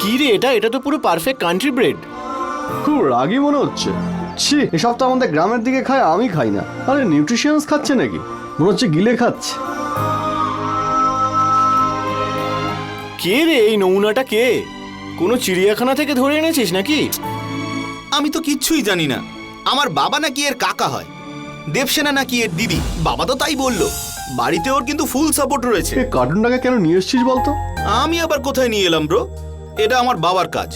কি রে এটা? এটা তো পুরো পারফেক্ট কান্ট্রি ব্রেড। খুব রাগি মনে হচ্ছে। ছি, এসব তো আমাদের গ্রামের দিকে খায়, আমি খাই না। আরে নিউট্রিশনস খাচ্ছে নাকি? মনে হচ্ছে গিলে খাচ্ছে। কে রে এই নমুনাটা? কে? কোনো চিড়িয়াখানা থেকে ধরে এনেছিস নাকি? আমি তো কিচ্ছুই জানি না। আমার বাবা নাকি এর কাকা হয়, দেবসেনা নাকি এর দিদি। বাবা তো তাই বললো। বাড়িতে ওর কিন্তু ফুল সাপোর্ট রয়েছে। এই কার্টুনটাকে কেন নিয়ে এসেছিস বলতো? আমি আবার কোথায় নিয়ে এলাম ব্রো? এটা আমার বাবার কাজ।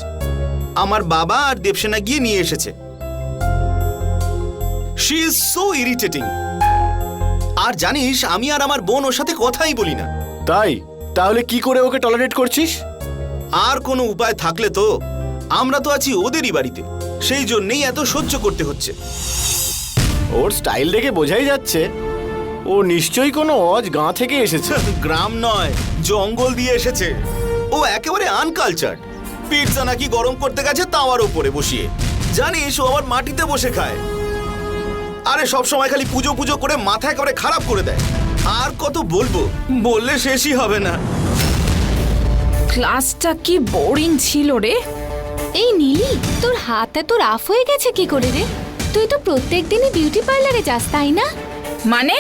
আমার বাবা আর দেবসেনা গিয়ে নিয়ে এসেছে। She is so irritating. আর জানিস, আমি আর আমার বোন ওর সাথে কথাই বলি না। তাই? তাহলে কি করে ওকে টলারেট করছিস? আর কোনো উপায় থাকলে তো? আমরা তো আছি ওদেরই বাড়িতে, সেই জন্যই এত সহ্য করতে হচ্ছে। ওর স্টাইল দেখে বোঝাই যাচ্ছে ও নিশ্চয়ই কোনো অজ গাঁ থেকে এসেছে। গ্রাম নয়, জঙ্গল দিয়ে এসেছে। ও একেবারে আনকালচার্ড। পিৎজা নাকি গরম করতে গেছে তাওয়ার উপরে বসিয়ে। জানিস, ও আবার মাটিতে বসে খায়। আরে সব সময় খালি পুজো পুজো করে মাথা একেবারে খারাপ করে দেয়। আর কত বলবো, বললে শেষই হবে না। ক্লাসটা কি বোরিং ছিল রে। এই নীলি, তোর হাত এত রাফ হয়ে গেছে কি করে রে? তুই তো প্রত্যেক দিনই বিউটি পার্লারে যাস, তাই না? মানে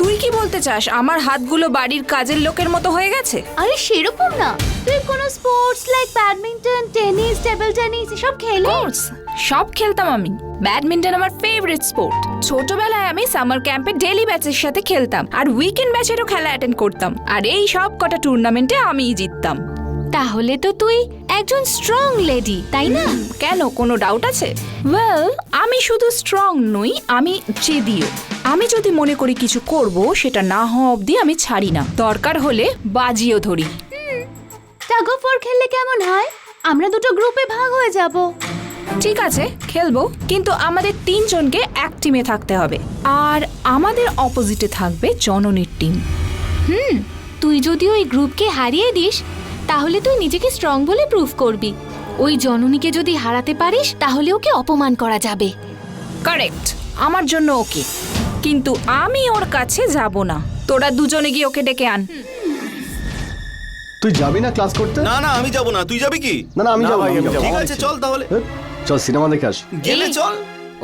তুই কি বলতে চাস আমার হাতগুলো বাড়ির কাজের লোকের মতো হয়ে গেছে? আরে সেরকম না, তুই কোনো sports like badminton, tennis, table tennis এসব খেলে? স্পোর্টস সব খেলতাম আমি। ব্যাডমিন্টন আমার ফেভারিট স্পোর্ট। ছোটবেলায় আমি সামার ক্যাম্পে ডেলি ব্যাচের সাথে খেলতাম, আর উইকেন্ড ব্যাচেরও খেলা অ্যাটেন্ড করতাম। আর এই সব কটা টুর্নামেন্টে আমিই জিততাম। তাহলে তো তুই একজন স্ট্রং লেডি, তাই না? কেন, কোনো ডাউট আছে? ওয়েল, আমি শুধু স্ট্রং নই, আমি জেদিও। আমি যদি মনে করি কিছু করব, সেটা না হওয়া অবধি আমি ছাড়ি না। দরকার হলে বাজিও ধরি। টাগ অফ ওয়ার খেললে কেমন হয়? আমরা দুটো গ্রুপে ভাগ হয়ে যাব। ঠিক আছে, খেলবো, কিন্তু আমাদের তিনজনকে এক টিমে থাকতে হবে। আর আমাদের অপোজিটে থাকবে জননীর টিম। তুই যদি ওই গ্রুপকে হারিয়ে দিস, তাহলে তুই নিজেকে স্ট্রং বলে প্রুভ করবি। ওই জননীকে যদি হারাতে পারিস, তাহলে ওকে অপমান করা যাবে। কারেক্ট, আমার জন্য ওকে, কিন্তু আমি ওর কাছে যাব না। তোরা দুজনে গিয়ে ওকে ডেকে আন। তুই যাবি না ক্লাস করতে? না না, আমি যাব না। তুই যাবি কি? না না, আমি না যাবো, ভাই, আমি আমি যাবো। ঠিক আছে, চল তাহলে। চল সিনেমা দেখে আস। গেলে চল।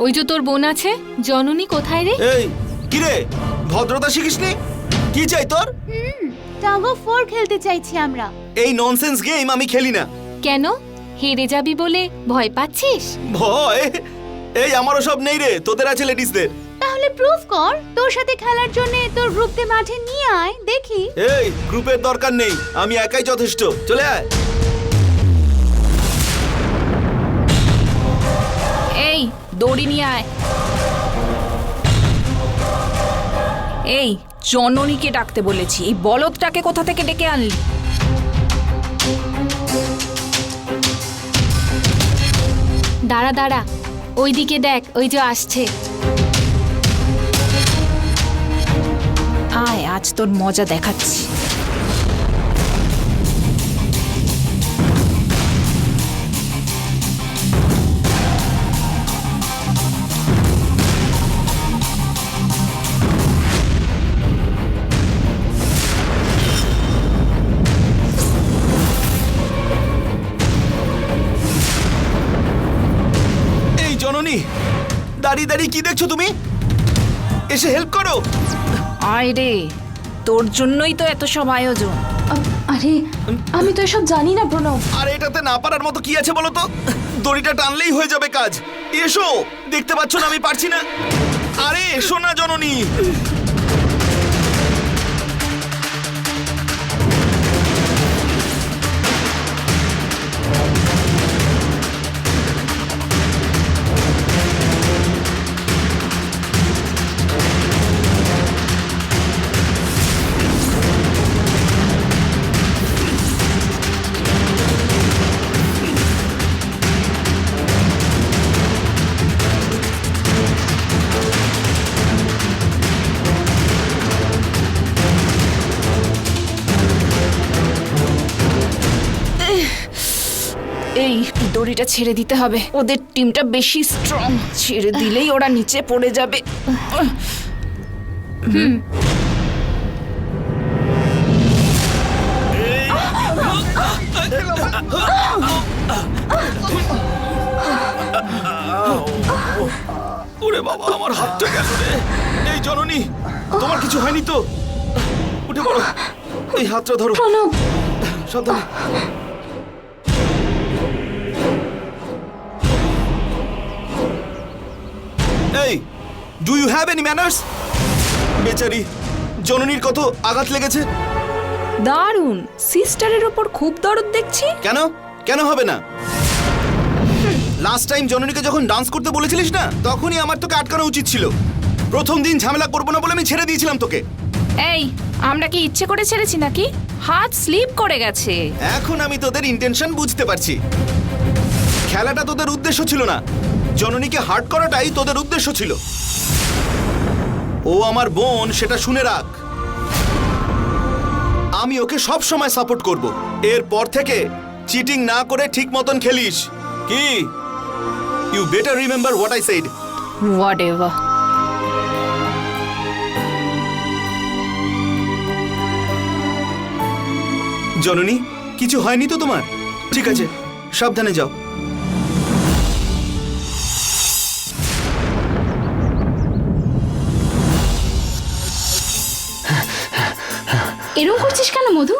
ওই যে তোর বোন আছে, জননী কোথায় রে? এই কি রে, ভদ্রতা শিখিসনি? কি চাই তোর? টাগ অফ ওয়ার খেলতে চাইছি আমরা। এই ননসেন্স গেম আমি খেলি না। কেন? হেরে যাবি বলে ভয় পাচ্ছিস? ভয়? এই আমারও সব নেই রে, তোদের আছে লেডিসদের। তাহলে প্রুফ কর। তোর সাথে খেলার জন্য তোর গ্রুপকে মাঠে নিয়ে আয়, দেখি। এই গ্রুপের দরকার নেই, আমি একাই যথেষ্ট। চলে আয়। এই দড়ি নিয়ে আয়। এই জননীকে ডাকতে বলেছি, এই বলদটাকে কোথা থেকে ডেকে আনলি? দাঁড়া দাঁড়া, ওইদিকে দেখ, ওই যে আসছে। আয়, আজ তোর মজা দেখাচ্ছি। এই জননী, দাঁড়িয়ে দাঁড়িয়ে কি দেখছো তুমি? এসে হেল্প করো। আয় রে, তোর জন্যই তো এত সব আয়োজন। আরে আমি তো এসব জানি না প্রণব। আর এটাতে না পারার মতো কি আছে বলো তো? দড়িটা টানলেই হয়ে যাবে কাজ। এসো, দেখতে পাচ্ছ না আমি পারছি না? আরে এসো না জননী। এই দড়িটা ছেড়ে দিতে হবে, ওদের টিমটা বেশি স্ট্রং। ছেড়ে দিলেই ওরা নিচে পড়ে যাবে। বাবা, আমার হাতটা গেল রে। এই জননী, তোমার কিছু হয়নি তো? উঠে পড়ো, এই হাতটা ধরো। প্রণব, সাবধানে। এই, do you have any manners? বেচারি জননীর কত আঘাত লেগেছে। দারুণ, সিস্টারের ওপর খুব দরদ দেখছি। কেন কেন হবে না? লাস্ট টাইম জননীকে যখন ডান্স করতে বলেছিলিস না, তখনই আমার তোকে আটকানো উচিত ছিল। প্রথম দিন ঝামেলা করবো না বলে আমি ছেড়ে দিয়েছিলাম তোকে। এই, আমরা কি ইচ্ছে করে ছেড়েছি নাকি? হাত স্লিপ করে গেছে। এখন আমি তোদের ইন্টেনশন বুঝতে পারছি। খেলাটা তোদের উদ্দেশ্য ছিল না, জননীকে হার্ট করাটাই তোদের উদ্দেশ্য ছিল। ও আমার বোন, সেটা শুনে রাখ। আমি ওকে সব সময় সাপোর্ট করব। এরপর থেকে চিটিং না করে ঠিক মতন খেলিস। কি? You better remember what I said. Whatever. জননী, কিছু হয়নি তো তোমার? ঠিক আছে, সাবধানে যাও। এরকম করছিস কেন মধু?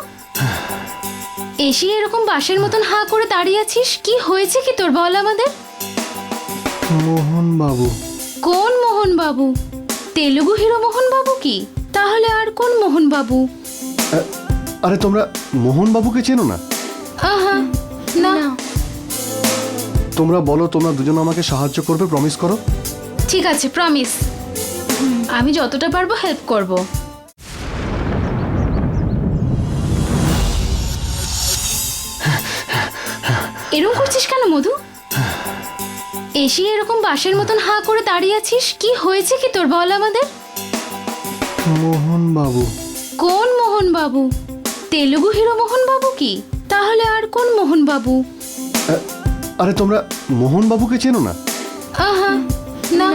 এসে এরকম বাঁশের মতন হাঁ করে দাঁড়িয়ে আছিস, কি হয়েছে কি তোর? বল আমাদের। মোহন বাবু। কোন মোহন বাবু? তেলুগু হিরো মোহন বাবু কি? তাহলে আর কোন মোহন বাবু? আরে তোমরা মোহন বাবুকে চেনো না? আহা, না। তোমরা বলো, তোমরা দুজন আমাকে সাহায্য করবে, প্রমিস করো। ঠিক আছে, প্রমিস। আমি যতটা পারবো হেল্প করব। এরকম করছিস কেন মধু? এসে এরকম বাঁশের মতন হাঁ করে দাঁড়িয়ে আছিস, কি হয়েছে কি তোর? বল আমাদের। মোহন বাবু। কোন মোহন বাবু? তেলুগু হিরো মোহন বাবু কি? তাহলে আর কোন মোহন বাবু? আরে তোমরা মোহন বাবুকে চেনো না? আহা, না।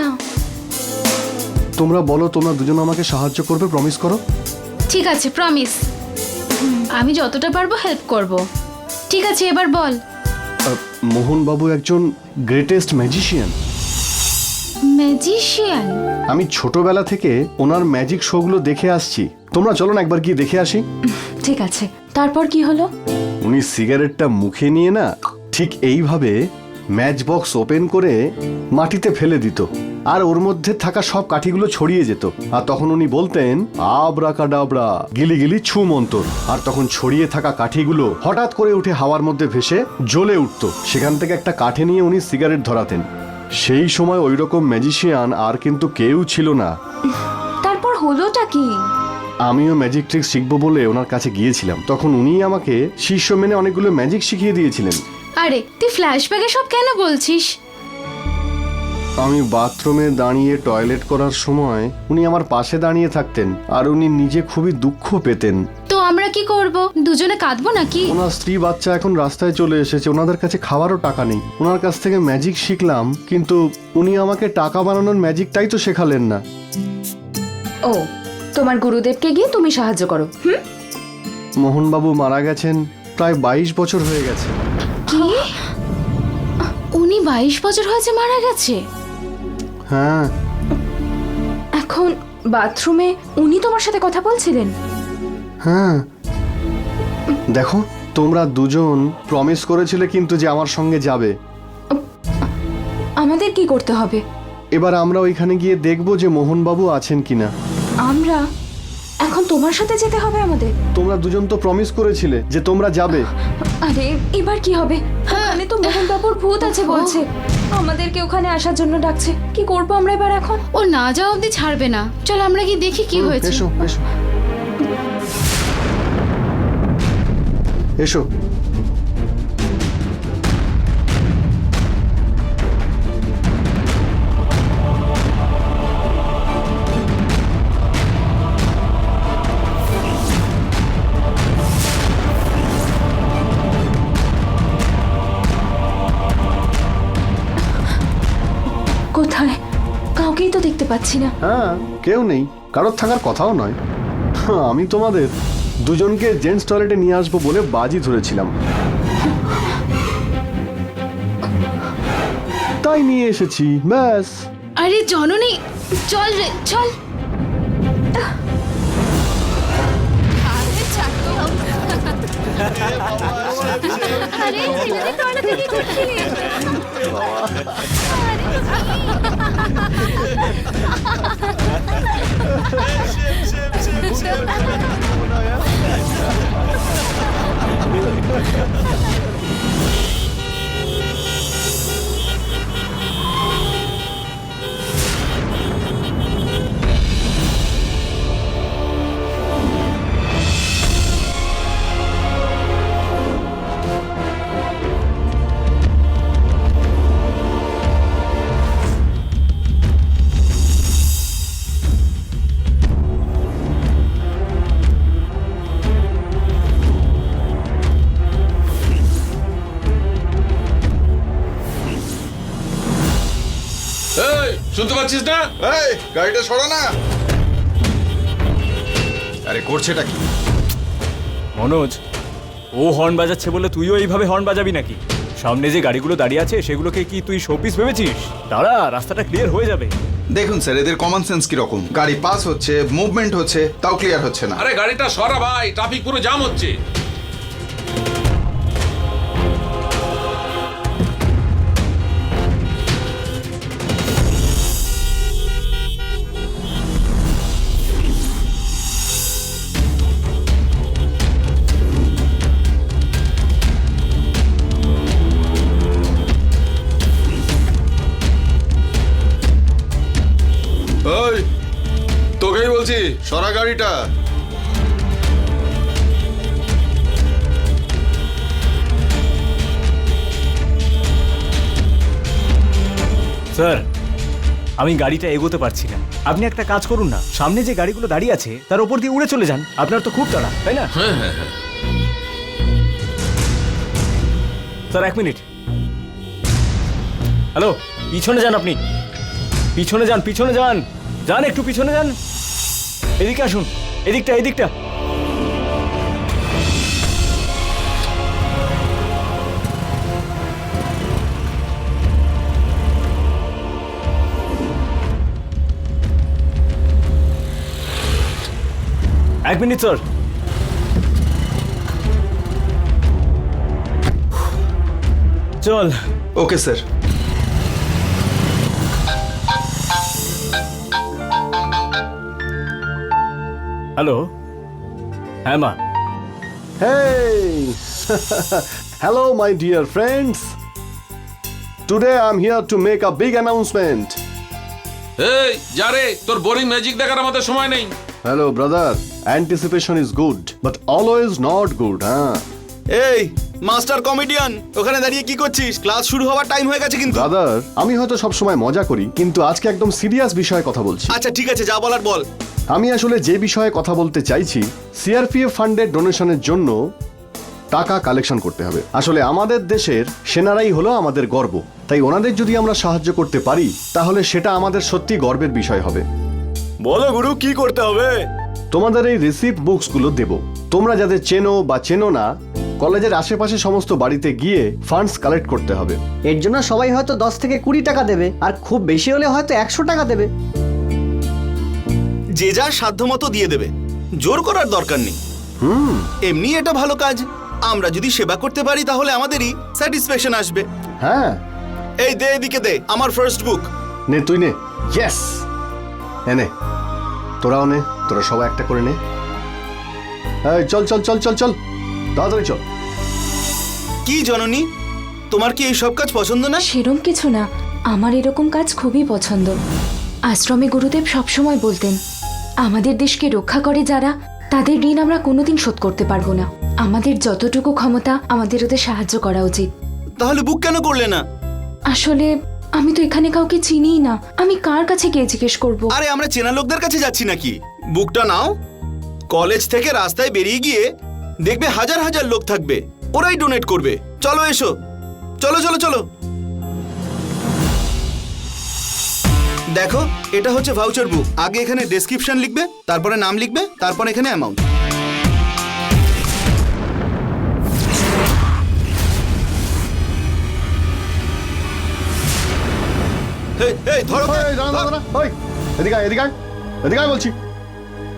তোমরা বলো, তোমরা দুজন আমাকে সাহায্য করবে, প্রমিস করো। ঠিক আছে, প্রমিস। আমি যতটা পারবো হেল্প করব। ঠিক আছে, এবার বল। মোহন বাবু একজন গ্রেটেস্ট ম্যাজিশিয়ান। ম্যাজিশিয়ান? আমি ছোটবেলা থেকে ওনার ম্যাজিক শোগুলো দেখে আসছি। তোমরা চলো না একবার গিয়ে দেখে আসি। ঠিক আছে, তারপর কি হলো? উনি সিগারেটটা মুখে নিয়ে না ঠিক এইভাবে ম্যাচ বক্স ওপেন করে মাটিতে ফেলে দিত, আর ওর মধ্যে থাকা সব কাঠিগুলো ছড়িয়ে যেত। আর তখন উনি বলতেন আবরাকাডাবরা, গিলি গিলি ছু মন্তর। আর তখন ছড়িয়ে থাকা কাঠিগুলো হঠাৎ করে উঠে হাওয়ার মধ্যে ভেসে জ্বলে উঠত। সেখান থেকে একটা কাঠে নিয়ে উনি সিগারেট ধরাতেন। সেই সময় ওই রকম ম্যাজিশিয়ান আর কিন্তু কেউ ছিল না। তারপর হলোটা কি? আমিও ম্যাজিক ট্রিক শিখবো বলে ওনার কাছে গিয়েছিলাম। তখন উনি আমাকে শিষ্য মেনে অনেকগুলো ম্যাজিক শিখিয়ে দিয়েছিলেন। আরে তুই ফ্ল্যাশব্যাকে সব কেন বলছিস? আমি বাথরুমে দাঁড়িয়ে টয়লেট করার সময় উনি আমার পাশে দাঁড়িয়ে থাকতেন, আর উনি নিজে খুবই দুঃখ পেতেন। তো আমরা কি করব? দুজনে কাঁদবো নাকি? ওনার স্ত্রী বাচ্চা এখন রাস্তায় চলে এসেছে, ওনাদের কাছে খাওয়ারও টাকা নেই। ওনার কাছ থেকে ম্যাজিক শিখলাম, কিন্তু উনি আমাকে টাকা বানানোর ম্যাজিকটাই তো শেখালেন না। ও, তোমার গুরুদেবকে গিয়ে তুমি সাহায্য করো। মোহনবাবু মারা গেছেন প্রায় 22 বছর হয়ে গেছে। কি? উনি 22 বছর হয়েছে মারা গেছে? হ্যাঁ। এখন বাথরুমে উনি তোমার সাথে কথা বলছিলেন? হ্যাঁ, দেখো, তোমরা দুজন প্রমিস করেছিলে কিন্তু যে আমার সঙ্গে যাবে। আমাদের কি করতে হবে? এবার আমরা ওইখানে গিয়ে দেখবো যে মোহনবাবু আছেন কিনা। আমরা এখন তোমার সাথে যেতে হবে আমাদের? তোমরা দুজন তো প্রমিস করেছিলে যে তোমরা যাবে। আরে এবার কি হবে? ওখানে তো মোহন বাবুর ভূত আছে বলছে, আমাদেরকে ওখানে আসার জন্য ডাকছে। কি করবো আমরা এবার এখন? ও না যাওয়া অব্দি ছাড়বে না। চল আমরা গিয়ে দেখি কি হয়েছে। এসো এসো এসো। কোথায়? কাউকেই তো দেখতে পাচ্ছি না। হ্যাঁ, কেউ নেই, কারোর থাকার কথাও নয়। আমি তোমাদের দুজনকে জেন্টস টয়লেটে নিয়ে আসবো বলে বাজি ধরেছিলাম, তাই নিয়ে এসেছি, ব্যাস। আরে জননী, চল রে চল। আরে ছেলেদের দৌড়াদৌড়ি করছিস। এই শুনতে পাচ্ছিস না? এই গাড়িটা সরা না। আরে করছেটা কি? মনোজ, ও হর্ন বাজাচ্ছে বলে তুইও এইভাবে হর্ন বাজাবি নাকি? সামনে যে গাড়িগুলো দাঁড়িয়ে আছে সেগুলোকে কি তুই শোপিস ভেবেছিস? দাঁড়া, রাস্তাটা ক্লিয়ার হয়ে যাবে। দেখুন স্যার, এদের কমন সেন্স কিরকম। গাড়ি পাস হচ্ছে, মুভমেন্ট হচ্ছে, তাও ক্লিয়ার হচ্ছে না। আরে গাড়িটা সরা ভাই, ট্রাফিক পুরো জাম হচ্ছে। ওই তোকেই বলছি, সরা গাড়িটা। স্যার, আমি গাড়িটা এগোতে পারছি না। আপনি একটা কাজ করুন না, সামনে যে গাড়িগুলো দাঁড়িয়ে আছে তার উপর দিয়ে উড়ে চলে যান। আপনার তো খুব তাড়া, তাই না? Sir, 1 minute. হ্যালো, পিছনে যান আপনি। পিছনে যান, পিছনে যান, যান একটু পিছনে যান। এদিকে আসুন, এদিকটা, এদিকটা। এক মিনিট স্যার। চল। Okay sir. হ্যালো, হ্যাঁ মা। Hey! Hello, my dear friends. Today I'm here to make a big announcement. এই যা রে, তোর বোরিং ম্যাজিক দেখার আমাদের সময় নেই। Hello, brother. Anticipation is good, but always not good, huh? এই মাস্টার কমেডিয়ান, ওখানে দাঁড়িয়ে কি করছিস? ক্লাস শুরু হওয়ার টাইম হয়ে গেছে কিন্তু। ব্রাদার, আমি হয়তো সবসময় মজা করি, কিন্তু আজকে একদম সিরিয়াস বিষয়ে কথা বলছি। আচ্ছা ঠিক আছে, যা বলার বল। আমি আসলে যে বিষয়ে কথা বলতে চাইছি, সিআরপিএফ ফান্ডের ডোনেশনের জন্য টাকা কালেকশন করতে হবে। আসলে আমাদের দেশের সেনারাই হলো আমাদের গর্ব, তাই ওনাদের যদি আমরা সাহায্য করতে পারি তাহলে সেটা আমাদের সত্যি গর্বের বিষয় হবে। বলো গুরু, কি করতে হবে? তোমাদের এই রিসিপ্ট বুকসগুলো দেব। তোমরা যাদের চেনো বা চেনো না, কলেজের আশেপাশে সমস্ত বাড়িতে গিয়ে ফান্ডস কালেক্ট করতে হবে। এর জন্য সবাই হয়তো 10 থেকে 20 টাকা দেবে, আর খুব বেশি হলে হয়তো 100 টাকা দেবে। যে যার সাধ্যমতো দিয়ে দেবে, জোর করার দরকার নেই। এমনি এটা ভালো কাজ। আমরা যদি সেবা করতে পারি তাহলে আমাদেরই স্যাটিসফ্যাকশন আসবে। হ্যাঁ, এই দে, এদিকে দে আমার ফার্স্ট বুক। নে তুই নে। ইয়েস, নে, তোরাও নে, তোরা সবাই একটা করে নে। এই চল চল চল চল চল, তাড়াতাড়ি চল। কি জননী, তোমার কি এই সব কাজ পছন্দ না? সেরম কিছু না, আমার এরকম কাজ খুবই পছন্দ। আশ্রমে গুরুদেব সবসময় বলতেন, আমাদের দেশকে রক্ষা করে যারা, তাদের ঋণ আমরা কোনোদিন শোধ করতে পারবো না। আমাদের যতটুকু ক্ষমতা আমাদের ওদের সাহায্য করা উচিত। তাহলে বুক কেন করলে না? আসলে আমি তো এখানে কাউকে চিনিই না, আমি কার কাছে গিয়ে জিজ্ঞেস করব? আরে আমরা চেনা লোকদের কাছে যাচ্ছি নাকি? বুকটা নাও, কলেজ থেকে রাস্তায় বেরিয়ে গিয়ে দেখবে হাজার হাজার লোক থাকবে, ওরাই ডোনেট করবে। চলো এসো, চলো চলো চলো। দেখো, এটা হচ্ছে ভাউচার বুক। আগে এখানে ডেসক্রিপশন লিখবে, তারপরে নাম লিখবে, তারপর এখানে অ্যামাউন্ট। এই ধরো ওকে, এই, দাঁড়া, ধর। দাঁড়া, দাঁড়া, ওই, এদিকে আয়, এদিকে আয়, এদিকে আয় বলছি,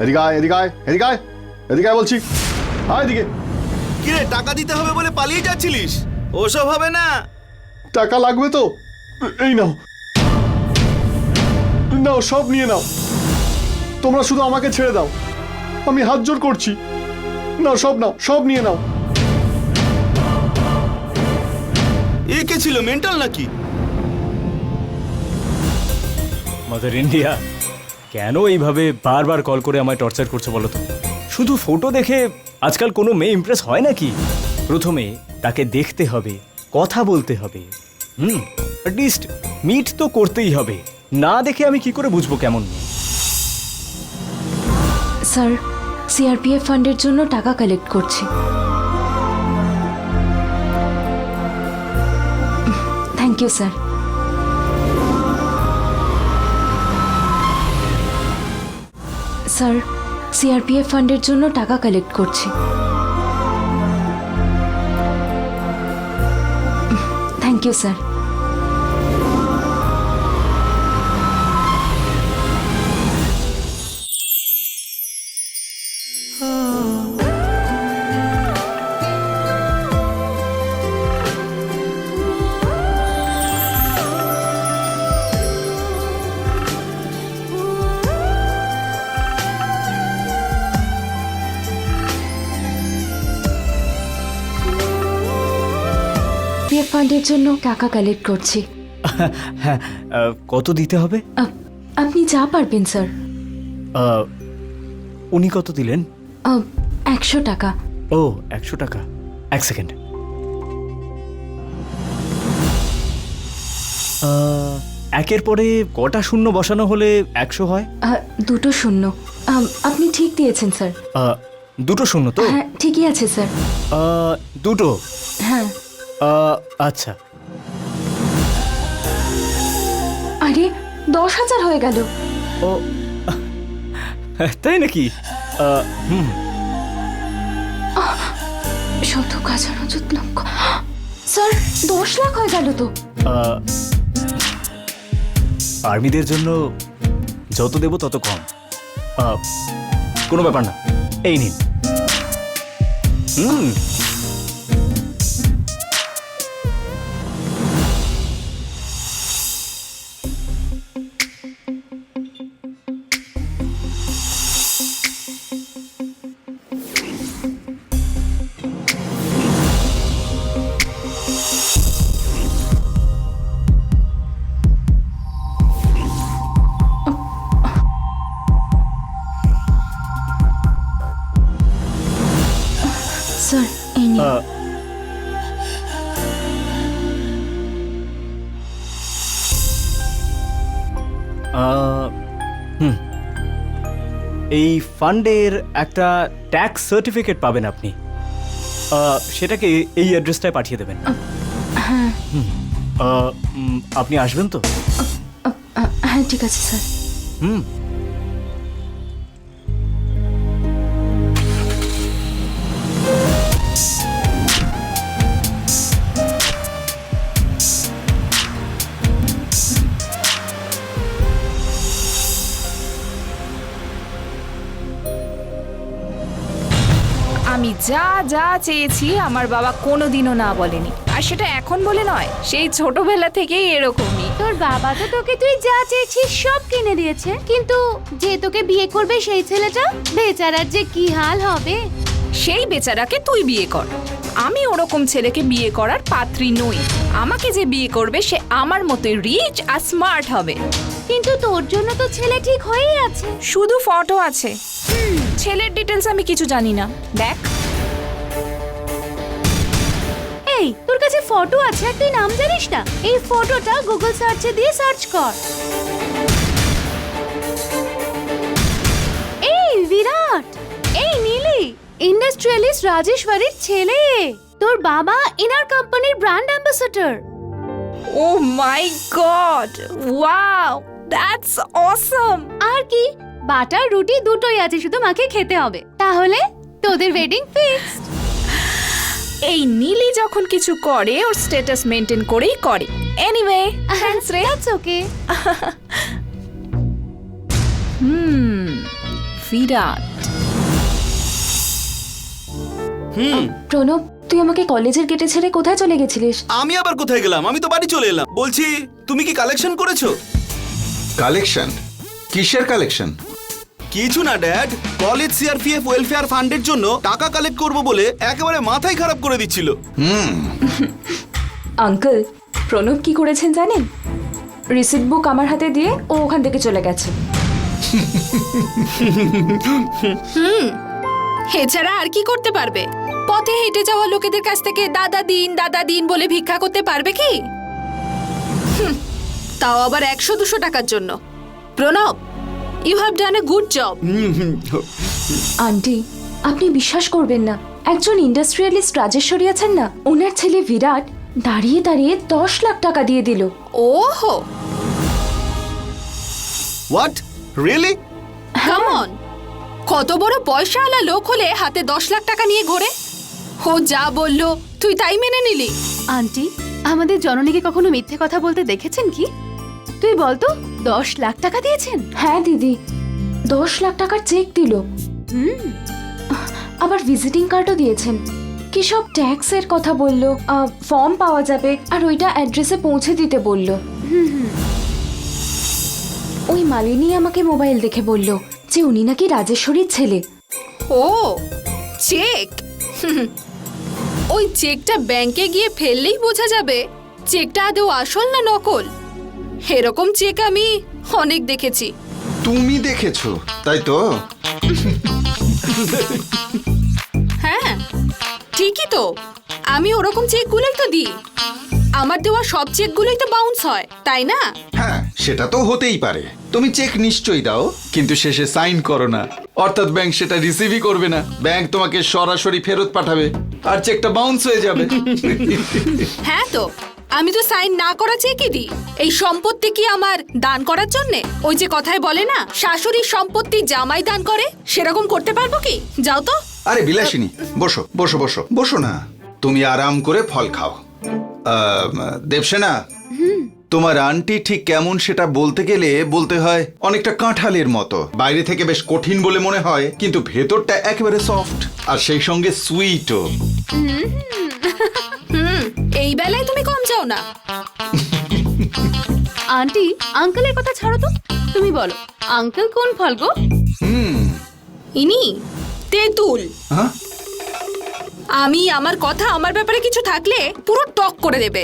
এদিকে আয়, এদিকে আয়, এদিকে আয়, এদিকে আয় বলছি, আয় এদিকে। কিরে টাকা দিতে হবে বলে পালিয়ে যাচ্ছিলিস? ওসব হবে না। টাকা লাগবে তো, এই নাও, নাও সব নিয়ে নাও, তোমরা শুধু আমাকে ছেড়ে দাও, আমি হাত জোর করছি, নাও সব নাও, সব নিয়ে নাও। এ কে ছিল, মেন্টাল নাকি? মাদার ইন্ডিয়া, কেন এইভাবে বারবার কল করে আমায় টর্চার করছো বলো তো? শুধু ফটো দেখে আজকাল কোনো মেয়ে ইমপ্রেস হয় নাকি? প্রথমে তাকে দেখতে হবে, কথা বলতে হবে, অ্যাটলিস্ট মিট তো করতেই হবে। না দেখে আমি কি করে বুঝবো কেমন মেয়ে? স্যার, সিআরপিএফ ফান্ডের জন্য টাকা কালেক্ট করছি। Thank you sir. Sir, CRPF ফান্ডের জন্য টাকা কালেক্ট করছি। Thank you sir. সিআরপিএফ ফান্ডের জন্য টাকা কালেক্ট করছি। হ্যাঁ, কত দিতে হবে? আপনি যা পারবেন স্যার। উনি কত দিলেন? 100 টাকা। ও, 100 টাকা। এক সেকেন্ড। একের পরে কটা শূন্য বসানো হলে 100 হয়? 2 শূন্য। আপনি ঠিক দিয়েছেন স্যার। 2 শূন্য তো? হ্যাঁ, ঠিকই আছে স্যার। 2। হ্যাঁ। আচ্ছা। আরে 10,000 হয়ে গেল। ও, তাই নাকি? শত কাছানো লক্ষ। স্যার, 10 লাখ হয়ে গেল তো। আর্মিদের জন্য যত দেব তত কম। কোনো ব্যাপার না, এই নিন। স্যার, এই নিন। এই ফান্ডের একটা ট্যাক্স সার্টিফিকেট পাবেন আপনি। সেটাকে এই অ্যাড্রেসটায় পাঠিয়ে দেবেন। হ্যাঁ। আপনি আসবেন তো? হ্যাঁ, ঠিক আছে স্যার। আমি যা যা চেয়েছি আমার বাবা কোনোদিনও না বলেনি, আর সেটা এখন বলে নয়, সেই ছোটবেলা থেকেই এরকমই। তোর বাবা তো তোকে তুই যা চেয়েছিস সব কিনে দিয়েছে, কিন্তু যে তোকে বিয়ে করবে সেই ছেলেটা, বেচারার যে কি হাল হবে। সেই বেচারাকে তুই বিয়ে কর। আমি ওরকম ছেলেকে বিয়ে করার পাত্রী নই। আমাকে যে বিয়ে করবে সে আমার মতোই রিচ আর স্মার্ট হবে। কিন্তু তোর জন্য তো ছেলে ঠিক হয়েই আছে। শুধু ফটো আছে, ছেলের ডিটেলস আমি কিছু জানি না। দেখ, এই তোর কাছে ফটো আছে আর তুই নাম জানিস না? এই ফটোটা গুগল সার্চে দিয়ে সার্চ কর। এই বিরাট, এই নীলি, ইন্ডাস্ট্রিয়ালিস্ট রাজেশ্বরীর ছেলে। তোর বাবা ইনার কোম্পানির brand ambassador. Oh my god, wow, that's awesome. আর কি, বাটার রুটি দুটোই আছে, শুধু মাকে খেতে হবে। তাহলে তোদের ওয়েডিং ফিক্সড। এই নীলি যখন কিছু করে ওর স্ট্যাটাস মেনটেন করেই করে। এনিওয়ে থ্যাঙ্কস রে। That's okay. বিরাট। প্রণব, তুই আমাকে কলেজের গেটে ছেড়ে কোথায় চলে গেছিলিস? আমি আবার কোথায় গেলাম? আমি তো বাড়ি চলে এলাম। বলছি, তুমি কি কালেকশন করেছো? কালেকশন? কিসের কালেকশন? কিছু না ড্যাড, কলেজ সিআরপিএফ ওয়েলফেয়ার ফান্ডের জন্য টাকা কালেক্ট করব বলে একেবারে মাথাই খারাপ করে দিচ্ছিল। আঙ্কেল, প্রণব কি করেছেন জানেন? রিসিপ্ট বুক আমার হাতে দিয়ে ও ওখান থেকে চলে গেছে। এছাড়া আর কি করতে পারবে? পথে হেঁটে যাওয়া লোকেদের কাছ থেকে দাদা দিন বলে ভিক্ষা করতে পারবে কি? তাও আবার 100-200 টাকার জন্য। Pranab, you have done a good job. Aunty, আপনি বিশ্বাস করবেন না, একজন ইন্ডাস্ট্রিয়ালিস্ট রাজেশ্বরী আছেন না, ওনার ছেলে বিরাট দাঁড়িয়ে দাঁড়িয়ে 10 লাখ টাকা দিয়ে দিল। ওহো, হোয়াট, রিয়েলি? কাম অন, কত বড় পয়সাওয়ালা লোক হলে হাতে 10 লাখ টাকা নিয়ে ঘোরে? ও যা বললো তুই তাই মেনে নিলি? আন্টি, আমাদের জননীকে কখনো মিথ্যে কথা বলতে দেখেছেন কি? তুই বলতো 10 লাখ টাকা দিয়েছেন? হ্যাঁ দিদি, 10 লাখ টাকার চেক দিল। আবার ভিজিটিং কার্ডও দিয়েছেন। কি সব ট্যাক্সের কথা বলল, ফর্ম পাওয়া যাবে আর ওইটা অ্যাড্রেসে পৌঁছে দিতে বলল। ওই মালিনী আমাকে মোবাইল দেখে বলল যে উনি নাকি রাজেশ্বরীর ছেলে। ও চেক, ওই চেকটা ব্যাংকে গিয়ে ফেললেই বোঝা যাবে চেকটা আদৌ আসল না নকল। এরকম চেক আমি অনেক দেখেছি। তুমি দেখেছো, তাই তো? হ্যাঁ ঠিকই তো, আমি ওরকম চেকগুলোই তো দিই। আমার দেওয়া সব চেকগুলোই তো বাউন্স হয়, তাই না? হ্যাঁ, সেটা তো হতেই পারে। তুমি চেক নিশ্চয়ই দাও, কিন্তু শেষে সাইন করো না, অর্থাৎ ব্যাংক সেটা রিসিভই করবে না। ব্যাংক তোমাকে সরাসরি ফেরত পাঠাবে আর চেকটা বাউন্স হয়ে যাবে। হ্যাঁ তো, আমি তো সাইন না করা চেকই দিই। এই সম্পত্তি কি আমার দান করার জন্য? ওই যে কথায় বলে না, শাশুড়ির সম্পত্তি জামাই দান করে, সেরকম করতে পারবো কি? যাও তো। আরে বিলাসিনী, বসো বসো বসো বসো না, তুমি আরাম করে ফল খাও। দেবসেনা, তোমার আন্টি ঠিক কেমন সেটা বলতে গেলে বলতে হয় অনেকটা কাঁঠালের মতো। বাইরে থেকে বেশ কঠিন বলে মনে হয়, কিন্তু ভেতরটা একেবারে সফট, আর সেই সঙ্গে সুইটও। এই বেলায় তুমি কম যাও না। আন্টি, আঙ্কেলের কথা ছাড়ো তো, তুমি বলো আঙ্কেল কোন ফল গো? ইনি তেঁতুল। হ্যাঁ? আমি আমার কথা আমার ব্যাপারে কিছু থাকলে পুরো টক করে দেবে।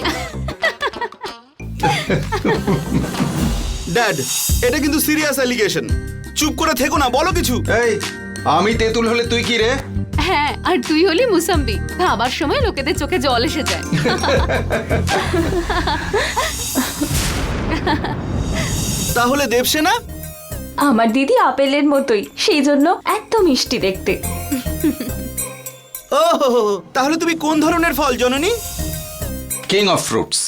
ড্যাড, এটা কিন্তু সিরিয়াস অ্যালিগেশন। চুপ করে থেকো না, বলো কিছু। এই, আমি তেঁতুল হলে তুই কি রে? হ্যাঁ, আর তুই হলি মুসাম্বি। খাবার সময় লোকেদের চোখে জল এসে যায়। তাহলে দেবসেনা? আমার দিদি আপেলের মতোই, সেই জন্য এত মিষ্টি দেখতে। ও, তাহলে তুমি কোন ধরনের ফল জননী? King of fruits,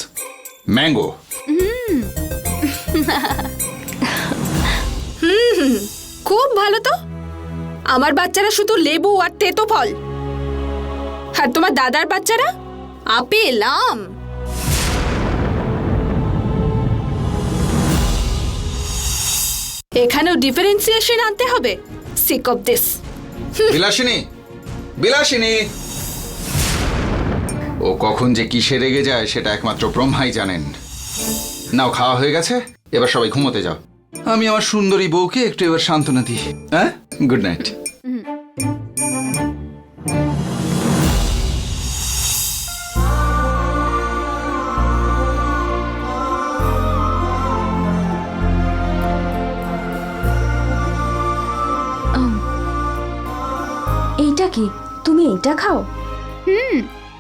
mango. খুব ভালো তো। আমার বাচ্চারা শুধু লেবু আর তেতো ফল, আর তোমার দাদার বাচ্চারা আপেল, আম। এখানেও ডিফারেন্সিয়েশন আনতে হবে। Sick of this. Bilasini, Bilasini, ও কখন যে কিসে রেগে যায় সেটা একমাত্র ব্রহ্মাই জানেন। নাও, খাওয়া হয়ে গেছে, এবার সবাই ঘুমোতে যাও। আমি আমার সুন্দরী বউকে একটু এবার সান্ত্বনা দিই। হ্যাঁ, গুড নাইট। এইটা কি, তুমি এইটা খাও?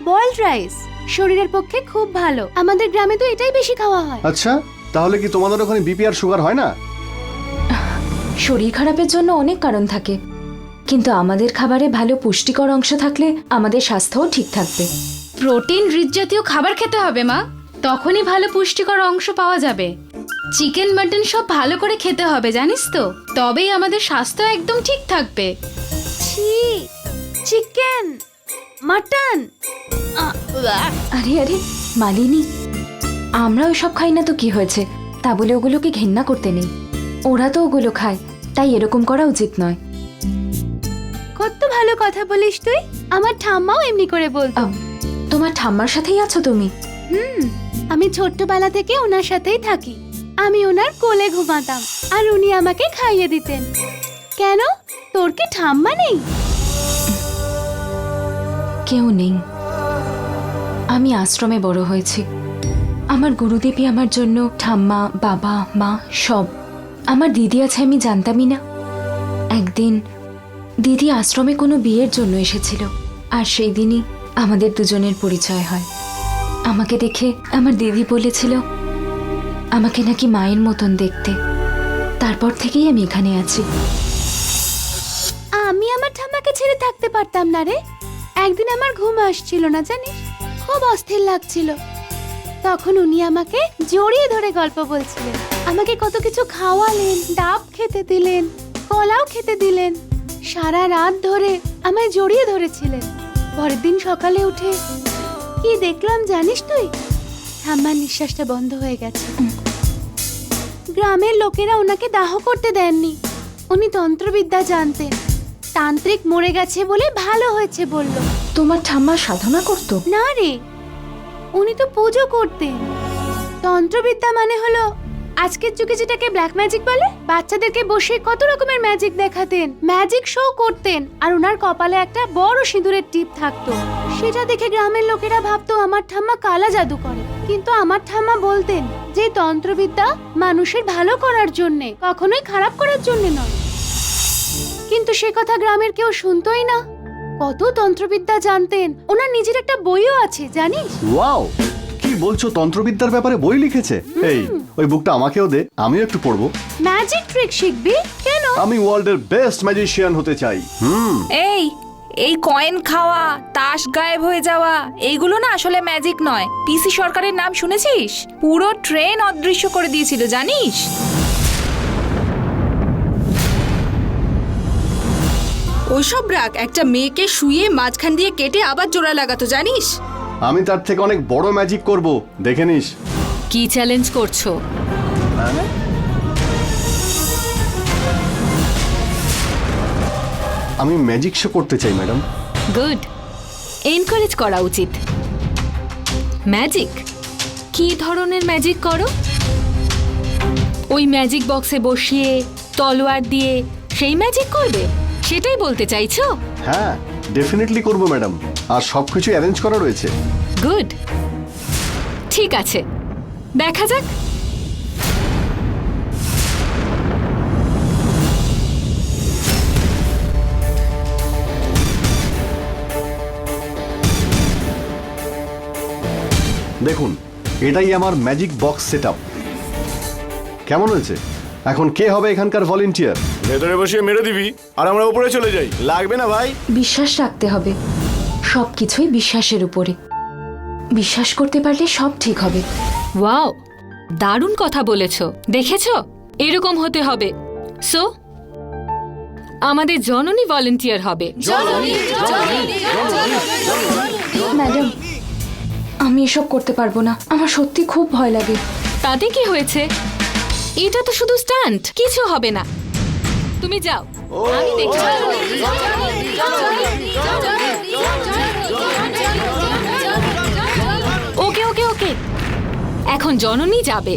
বয়েলড রাইস শরীরের পক্ষে খুব ভালো। আমাদের গ্রামে তো এটাই বেশি খাওয়া হয়। আচ্ছা, তাহলে কি তোমাদের ওখানে বিপি আর সুগার হয় না? শরীর খারাপের জন্য অনেক কারণ থাকে, কিন্তু আমাদের খাবারে ভালো পুষ্টিকর অংশ থাকলে আমাদের স্বাস্থ্যও ঠিক থাকবে। প্রোটিন রিচ জাতীয় খাবার খেতে হবে মা, তখনই ভালো পুষ্টিকর অংশ পাওয়া যাবে। চিকেন মাটন সব ভালো করে খেতে হবে, জানিস তো, তবেই আমাদের স্বাস্থ্য একদম ঠিক থাকবে। ছি, চিকেন মাটন। আরে আরে মালিনী, আমরা ওসব খাই না তো কি হয়েছে, তা বলে ওগুলোকে ঘেন্না করতে নেই। ওরা তো ওগুলো খায়, তাই এরকম করা উচিত নয়। কত ভালো কথা বলিস তুই। আমার ঠাম্মাও এমনি করে বলতো। তোমার ঠাম্মার সাথেই আছো তুমি? আমি ছোট্টবেলা থেকে ওনার সাথেই থাকি। আমি ওনার কোলে ঘুমাতাম আর উনি আমাকে খাইয়ে দিতেন। কেন, তোর কি ঠাম্মা নেই? কেউ নেই। আমি আশ্রমে বড় হয়েছি। আমার গুরুদেবই আমার জন্য ঠাম্মা, বাবা, মা সব। আমার দিদি আছে আমি জানতামই না। একদিন দিদি আশ্রমে কোনো বিয়ের জন্য এসেছিল, আর সেই দিনই আমাদের দুজনের পরিচয় হয়। আমাকে দেখে আমার দিদি বলেছিল আমাকে নাকি মায়ের মতন দেখতে। তারপর থেকেই আমি এখানে আছি। আমি আমার ঠাম্মাকে ছেড়ে থাকতে পারতাম না রে। একদিন আমার ঘুম আসছিল না জানিস, খুব অস্থির লাগছিল। তখন উনি আমাকে জড়িয়ে ধরে গল্প বলছিলেন, আমাকে কত কিছু খাওয়ালেন, ডাব খেতে দিলেন, কলাও খেতে দিলেন। সারা রাত ধরে আমায় জড়িয়ে ধরেছিলেন। পরের দিন সকালে উঠে কি দেখলাম জানিস তুই? ঠাম্মার নিঃশ্বাসটা বন্ধ হয়ে গেছে। গ্রামের লোকেরা ওনাকে দাহ করতে দেননি। উনি তন্ত্রবিদ্যা জানতেন। তান্ত্রিক মরে গেছে বলে ভালো হয়েছে বলল। তোমার ঠাম্মা সাধনা করতো? না রে, উনি তো পুজো করতেন। তন্ত্রবিদ্যা মানে হলো আজকের যুগে যেটাকে ব্ল্যাক ম্যাজিক বলে। বাচ্চাদেরকে বসে কত রকমের ম্যাজিক দেখাতেন, ম্যাজিক শো করতেন। আর ওনার কপালে একটা বড় সিঁদুরের টিপ থাকতো। সেটা দেখে গ্রামের লোকেরা ভাবতো আমার ঠাম্মা কালা জাদু করে। কিন্তু আমার ঠাম্মা বলতেন যে তন্ত্রবিদ্যা মানুষের ভালো করার জন্যে, কখনোই খারাপ করার জন্য নয়। কিন্তু সে কথা গ্রামের কেউ শুনতোই না। কত তন্ত্রবিদ্যা জানতেন। ওনার নিজের একটা বইও আছে জানিস? ওয়াও, কি বলছো? তন্ত্রবিদ্যার ব্যাপারে বই লিখেছে? এই ওই বুকটা আমাকেও দে, আমিও একটু পড়বো। ম্যাজিক ট্রিক শিখবি? কেন? আমি ওয়ার্ল্ডের বেস্ট ম্যাজিশিয়ান হতে চাই। এই কয়েন খাওয়া, তাস গায়েব হয়ে যাওয়া, এইগুলো না আসলে ম্যাজিক নয়। পিসি সরকারের নাম শুনেছিস? পুরো ট্রেন অদৃশ্য করে দিয়েছিল জানিস? ওইসব রাগ, একটা মেয়েকে শুয়ে মাঝখান দিয়ে কেটে আবার জোড়া লাগাতো জানিস? আমি তার থেকে অনেক বড় ম্যাজিক করব, দেখে নিস। কি চ্যালেঞ্জ করছো? আমি ম্যাজিক শো করতে চাই ম্যাডাম। গুড, এনকারেজ করা উচিত। ম্যাজিক? কি ধরনের ম্যাজিক করো? ওই ম্যাজিক বক্সে বসিয়ে তলোয়ার দিয়ে সেই ম্যাজিক করবে, সেটাই বলতে চাইছো? হ্যাঁ, ডেফিনেটলি করব ম্যাডাম, আর সবকিছু অ্যারেঞ্জ করা রয়েছে। গুড, ঠিক আছে, দেখা যাক। দেখুন, এটাই আমার ম্যাজিক বক্স সেটআপ। কেমন হয়েছে? এখন কে হবে এখানকার ভলেন্টিয়ার? ভেতরে বসিয়ে মেরে দিবি আর আমরা উপরে চলে যাই। লাগবে না ভাই। বিশ্বাস রাখতে হবে, সবকিছুই বিশ্বাসের উপরে। বিশ্বাস করতে পারলে সব ঠিক হবে। ওয়াও, দারুণ কথা বলেছো। দেখেছো, এরকম হতে হবে। সো আমাদের জননী ভলেন্টিয়ার হবে। ম্যাডাম, আমি এসব করতে পারবো না। আমার সত্যি খুব ভয় লাগে। তাতে কি হয়েছে? এটা তো শুধু স্টান্ট, কিছু হবে না। তুমি যাও, আমি দেখছি। ওকে ওকে ওকে, এখন জননী যাবে।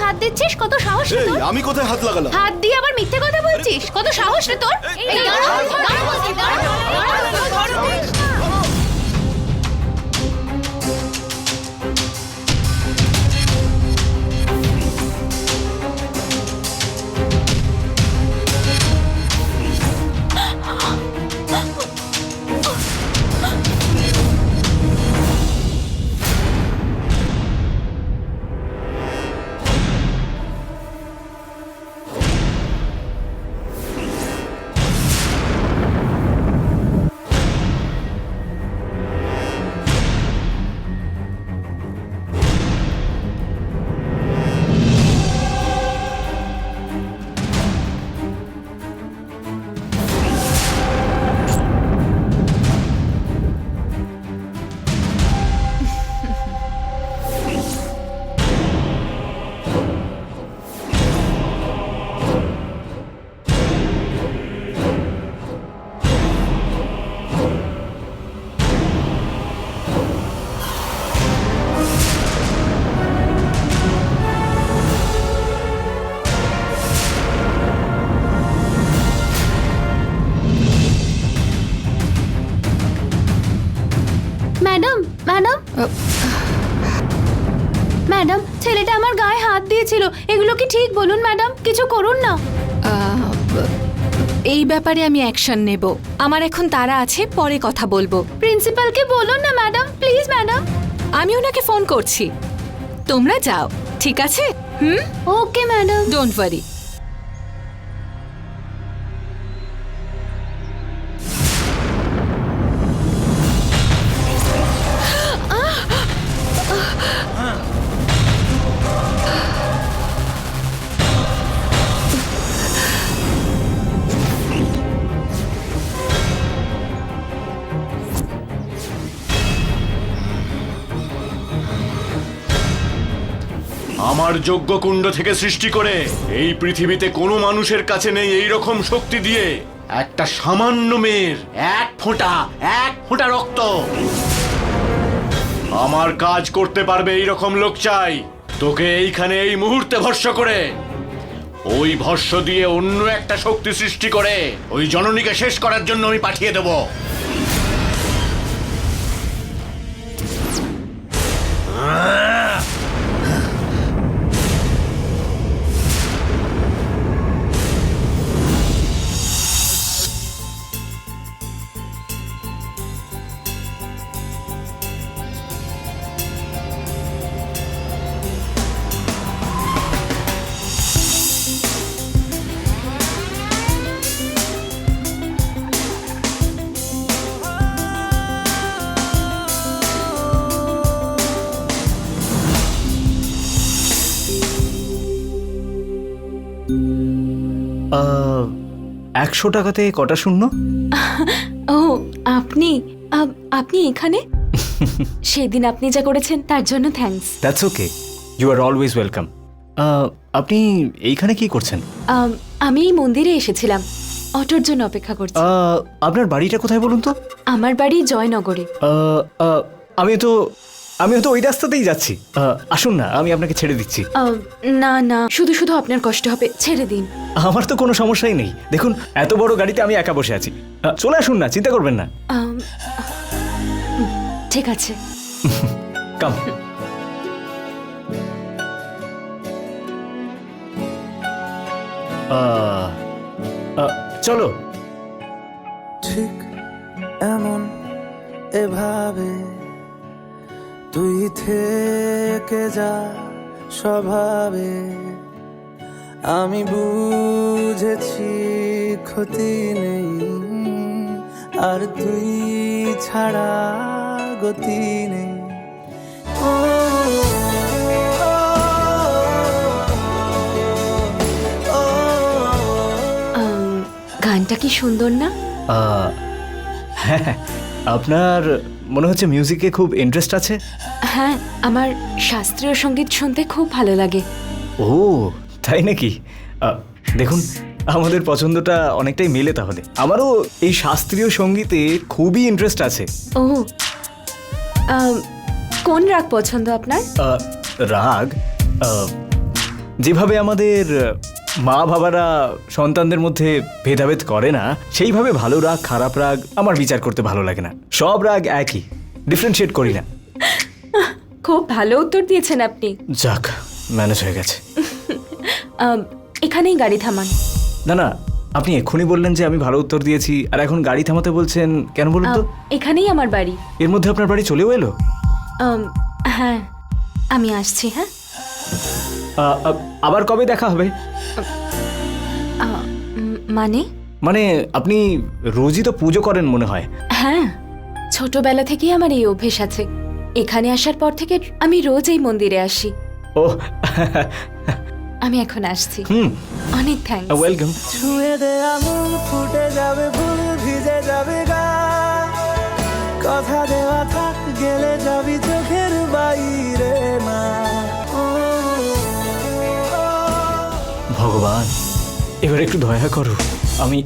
হাত দিচ্ছিস? কত সাহস রে তোর? আমি কোথায় হাত লাগালাম? হাত দিয়ে আবার মিথ্যে কথা বলছিস? কত সাহস রে তোর? এই দাঁড়া, দাঁড়া বলছি, দাঁড়া, দাঁড়া। ম্যাডাম, ম্যাডাম, ম্যাডাম, ছেলেটা আমার গায়ে হাত দিয়েছিল। এগুলো কি ঠিক? বলুন ম্যাডাম, কিছু করুন না। এই ব্যাপারে আমি অ্যাকশন নেব। আমার এখন তারা আছে, পরে কথা বলবো। প্রিন্সিপালকে বলুন না ম্যাডাম, প্লিজ ম্যাডাম। আমি ওনাকে ফোন করছি, তোমরা যাও, ঠিক আছে? Okay madam. Don't worry. আমার যজ্ঞকুণ্ড থেকে সৃষ্টি করে এই পৃথিবীতে কোনো মানুষের কাছে নেই এই রকম শক্তি দিয়ে একটা সামান্য মেয়ের এক ফোঁটা রক্ত। আমার কাজ করতে পারবে এই রকম লোক চাই। তোকে এইখানে এই মুহূর্তে ভস্য করে ওই ভস্য দিয়ে অন্য একটা শক্তি সৃষ্টি করে ওই জননীকে শেষ করার জন্য আমি পাঠিয়ে দেব। একশো টাকাতে কটা শূন্য? ও, আপনি আপনি এখানে? সেদিন আপনি যা করেছেন তার জন্য thanks. That's okay, you are always welcome. আপনি এইখানে কি করছেন? আমি এই মন্দিরে এসেছিলাম, অটোর জন্য অপেক্ষা করছি। আপনার বাড়িটা কোথায় বলুন তো? আমার বাড়ি জয়নগরে। আমি তো ওই রাস্তাতেই যাচ্ছি। আসুন না, আমি আপনাকে ছেড়ে দিচ্ছি। না না, শুধু শুধু আপনার কষ্ট হবে, ছেড়ে দিন। আমার তো কোনো সমস্যাই নেই। দেখুন, এত বড় গাড়িতে আমি একা বসে আছি। চলে আসুন না, চিন্তা করবেন না। ঠিক আছে, কাম। চলো। ঠিক এমন এভাবে তুই থেকে যা স্বভাবে, আমি বুঝেছি ক্ষতি নেই, আর তুই ছাড়া গতি নেই। গানটা কি সুন্দর না? হ্যাঁ, আপনার মনে হচ্ছে মিউজিকে খুব ইন্টারেস্ট আছে। হ্যাঁ, আমার শাস্ত্রীয় সঙ্গীত শুনতে খুব ভালো লাগে। ও তাই নাকি? দেখুন, আমাদের পছন্দটা অনেকটাই মেলে তাহলে। আমারও এই শাস্ত্রীয় সঙ্গীতে খুবই ইন্টারেস্ট আছে। ও, কোন রাগ পছন্দ আপনার? রাগ যেভাবে আমাদের মা বাবারা সন্তানদের মধ্যে ভেদাভেদ করে না, সেইভাবে ভালো রাগ খারাপ রাগ আমার বিচার করতে ভালো লাগে না। সব রাগ একই, ডিফারেন্সিয়েট করি না। খুব ভালো উত্তর দিয়েছেন আপনি। যাক, ম্যানেজ হয়ে গেছে। এখানেই গাড়ি থামান। না না, আপনি এক্ষুনি বললেন যে আমি ভালো উত্তর দিয়েছি, আর এখন গাড়ি থামাতে বলছেন কেন বলুন তো? এখানেই আমার বাড়ি। এর মধ্যে আপনার বাড়ি চলেও এলো? হ্যাঁ, আমি আসছি। হ্যাঁ, আবার কবে দেখা হবে? মানে মানে আপনি রোজই তো পুজো করেন মনে হয়। হ্যাঁ, ছোটবেলা থেকেই আমার এই অভ্যেস আছে। এখানে আসার পর থেকে আমি রোজ এই মন্দিরে আসি। ও আমি এখন আসছি। অনেক থ্যাঙ্কস। ওয়েলকাম। ছুঁয়ে দে আঙুল, ফুটে যাবে ফুল, ভিজে যাবে গা, কথা দেওয়া থাক, গেলে যাবি চোখের বাইরে না। ভগবান, এবার একটু দয়া করো। আমি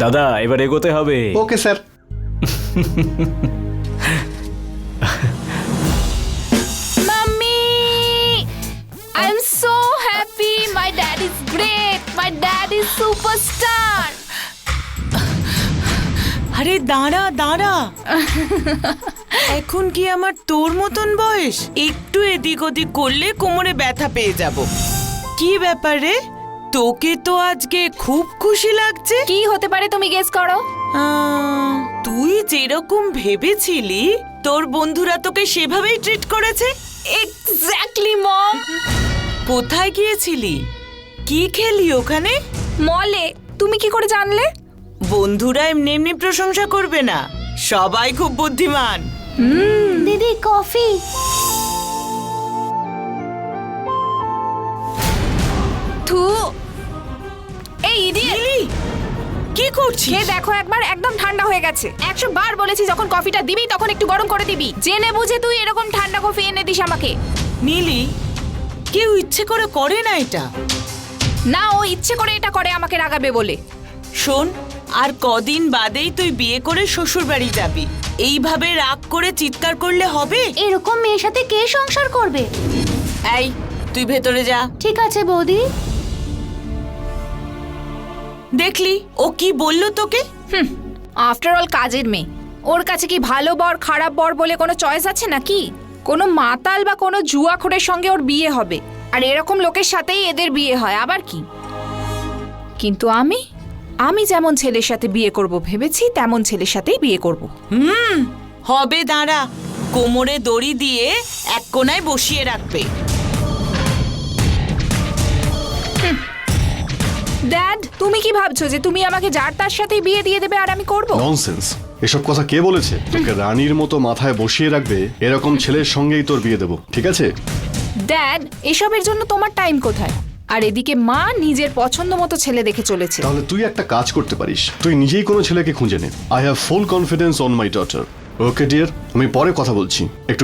দাদা, এবার এগোতে হবে। Okay sir. Mummy, I am so happy, my dad is great, my dad is superstar. আরে দাঁড়া দাঁড়া, এখন কি আমার তোর মতন বয়স? একটু এদিক ওদিক করলে কোমরে ব্যথা পেয়ে যাব। কি ব্যাপারে, তোকে তো আজকে খুব খুশি লাগছে। কি হতে পারে তুমি গেস করো? তুই যেরকম ভেবেছিলি তোর বন্ধুরা তোকে সেভাবেই ট্রিট করেছে। এক্স্যাক্টলি মম। কোথায় গিয়েছিলি? কি খেলি ওখানে? মলে। তুমি কি করে জানলে? বন্ধুরা এমনি এমনি প্রশংসা করবে না, সবাই খুব বুদ্ধিমান। দিদি কফি। থু, এই ইডিয়েট, কি করছিস? খেয়ে দেখো একবার, একদম ঠান্ডা হয়ে গেছে। 100 বার বলেছি যখন কফিটা দিবি তখন একটু গরম করে দিবি। জেনে বুঝে তুই এরকম ঠান্ডা কফি এনে দিস আমাকে। নীলি, কেউ ইচ্ছে করে করে না এটা। না, ও ইচ্ছে করে এটা করে আমাকে রাগাবে বলে। শোন, আর কদিন বাদেই তুই বিয়ে করে শ্বশুর বাড়ি যাবি। এইভাবে রাগ করে চিৎকার করলে হবে? এরকম মেয়ের সাথে কে সংসার করবে? এই, তুই ভেতরে যা। ঠিক আছে বৌদি। দেখলি ও কি বললো তোকে? আফটার অল কাজের মেয়ে, ওর কাছে কি ভালো বর খারাপ বর বলে কোনো চয়েস আছে নাকি? কোনো মাতাল বা কোনো জুয়াখোরের সঙ্গে ওর বিয়ে হবে, আর এরকম লোকের সাথেই এদের বিয়ে হয় আবার কি। কিন্তু আমি যেমন ছেলের সাথে বিয়ে করব ভেবেছি তেমন ছেলের সাথেই বিয়ে করব। হবে, দাঁড়া। কোমরে দড়ি দিয়ে এক কোনায় বসিয়ে রাখবে। ড্যাড, তুমি কি ভাবছো যে তুমি আমাকে যার তার সাথেই বিয়ে দিয়ে দেবে আর আমি করব? ননসেন্স। এসব কথা কে বলেছে? তোকে রানীর মতো মাথায় বসিয়ে রাখবে এরকম ছেলের সঙ্গেই তোর বিয়ে দেবো, ঠিক আছে? ড্যাড, এসবের জন্য তোমার টাইম কোথায়? আর এদিকে মা নিজের পছন্দ মতো ছেলে দেখে চলেছে। তাহলে তুই একটা কাজ করতে পারিস, তুই নিজেই কোনো ছেলেকে খুঁজে নে। I have full confidence on my daughter. Okay dear, আমি পরে কথা বলছি, একটু